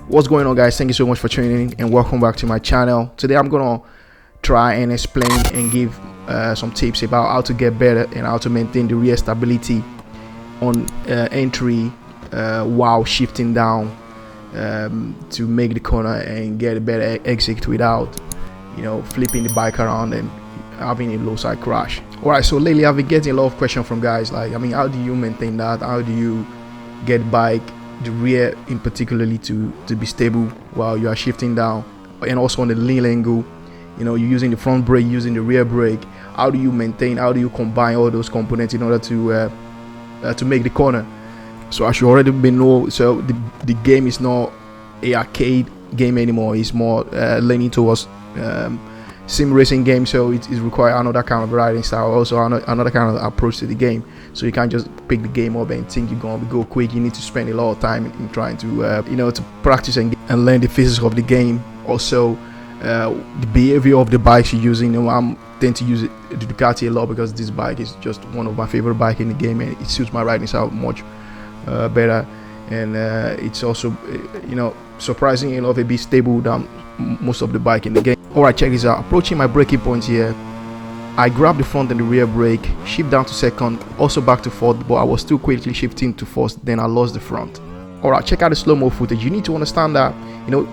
What's going on, guys? Thank you so much for tuning in and welcome back to my channel. Today I'm gonna try and explain and give some tips about how to get better and how to maintain the rear stability on entry while shifting down to make the corner and get a better exit without flipping the bike around and having a low side crash. Alright, so lately I've been getting a lot of questions from guys like, how do you maintain that? How do you get bike, the rear in particularly, to be stable while you are shifting down, and also on the lean angle, you're using the front brake, using the rear brake. How do you maintain, how do you combine all those components in order to make the corner? So as you already know, so the game is not a arcade game anymore. It's more leaning towards sim racing game, so it requires another kind of riding style, also another kind of approach to the game. So you can't just pick the game up and think you're gonna go quick. You need to spend a lot of time in trying to to practice and learn the physics of the game. Also the behavior of the bikes you're using. I tend to use the Ducati a lot because this bike is just one of my favorite bikes in the game, and it suits my riding style much better, and it's also surprisingly enough a bit stable than most of the bike in the game. Alright, check this out. Approaching my braking point here, I grab the front and the rear brake, shift down to second, also back to fourth, but I was still quickly shifting to first, then I lost the front. Alright, check out the slow-mo footage. You need to understand that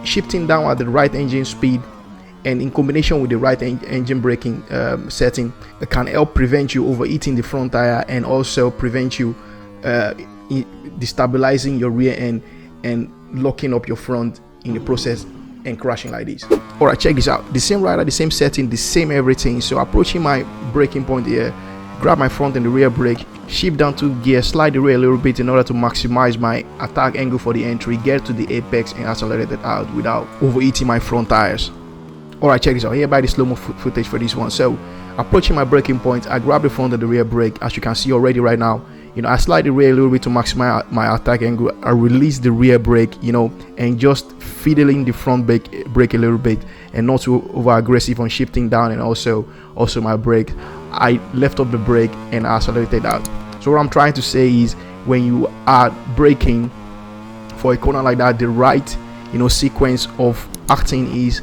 shifting down at the right engine speed and in combination with the right engine braking setting can help prevent you overheating the front tire and also prevent you destabilizing your rear end and locking up your front in the process and crashing like this. Alright, check this out. The same rider, the same setting, the same everything. So approaching my braking point here, grab my front and the rear brake, shift down to gear, slide the rear a little bit in order to maximize my attack angle for the entry, get to the apex and accelerate it out without overheating my front tires. Alright, check this out. Hereby the slow-mo footage for this one. So approaching my braking point, I grab the front and the rear brake, as you can see already right now. I slide the rear a little bit to maximize my attack angle. I release the rear brake, and just fiddling the front brake a little bit, and not too over aggressive on shifting down, and also my brake. I left off the brake and I accelerated out. So what I'm trying to say is, when you are braking for a corner like that, the right sequence of acting is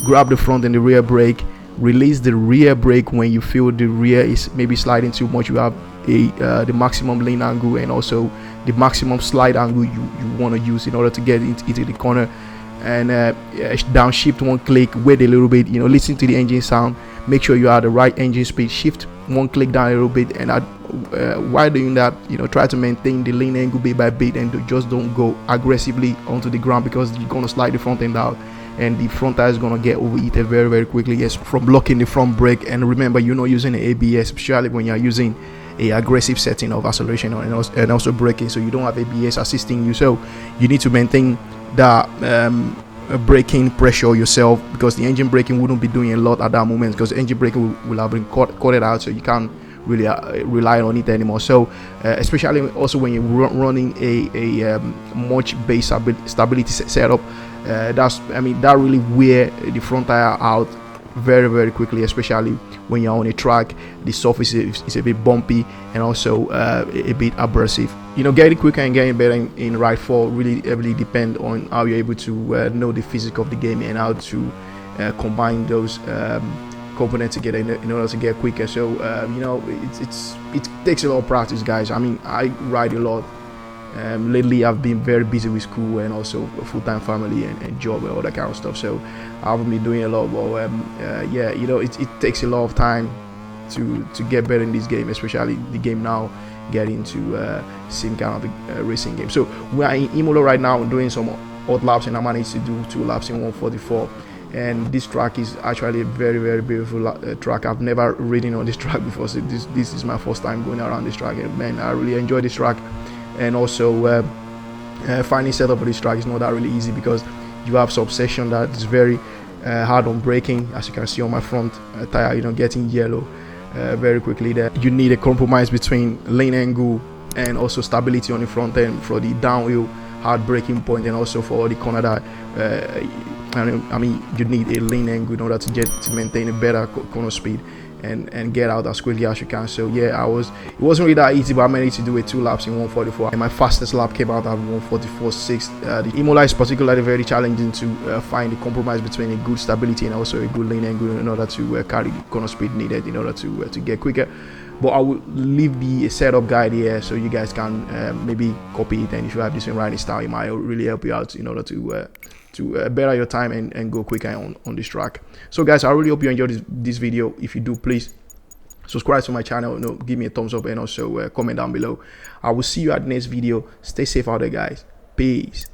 grab the front and the rear brake, release the rear brake when you feel the rear is maybe sliding too much. You have the maximum lean angle and also the maximum slide angle you want to use in order to get into the corner, and downshift one click, wait a little bit, listen to the engine sound, make sure you are at the right engine speed, shift one click down a little bit, and while doing that, try to maintain the lean angle bit by bit, and just don't go aggressively onto the ground, because you're going to slide the front end out and the front tire is going to get overheated very, very quickly, yes, from blocking the front brake. And remember, you're not using the ABS, especially when you're using a aggressive setting of acceleration and also braking, so you don't have ABS assisting you. So you need to maintain that braking pressure yourself, because the engine braking wouldn't be doing a lot at that moment, because the engine braking will have been cut it out, so you can't really rely on it anymore. So especially also when you're running a much base stability setup, that really wear the front tire out very, very quickly, especially when you're on a track. The surface is a bit bumpy and also a bit abrasive. Getting quicker and getting better in ride 4 really heavily depend on how you're able to know the physics of the game and how to combine those components together in order to get quicker. So it takes a lot of practice, guys. I ride a lot. Lately I've been very busy with school and also a full-time family and job and all that kind of stuff, so I haven't been doing a lot, but it takes a lot of time to get better in this game, especially the game now getting to sim kind of a racing game. So we are in Imola right now doing some odd laps, and I managed to do 2 laps in 1:44, and this track is actually a very, very beautiful track. I've never ridden on this track before, so this is my first time going around this track, and man, I really enjoy this track. And also finding setup for this track is not that really easy, because you have some section that is very hard on braking, as you can see on my front tire, getting yellow very quickly. There you need a compromise between lean angle and also stability on the front end for the downhill hard braking point, and also for the corner that I mean, you need a lean angle in order to maintain a better corner speed and get out as quickly as you can. So yeah, it wasn't really that easy, but I managed to do it 2 laps in 1:44, and my fastest lap came out at 1:44.6. The Imola is particularly very challenging to find a compromise between a good stability and also a good lean angle in order to carry the corner speed needed in order to get quicker. But I will leave the setup guide here so you guys can maybe copy it, and if you have different riding style, it might really help you out in order to better your time and go quicker on this track. So guys, I really hope you enjoyed this video. If you do, please subscribe to my channel, give me a thumbs up, and also comment down below. I will see you at the next video. Stay safe out there, guys. Peace.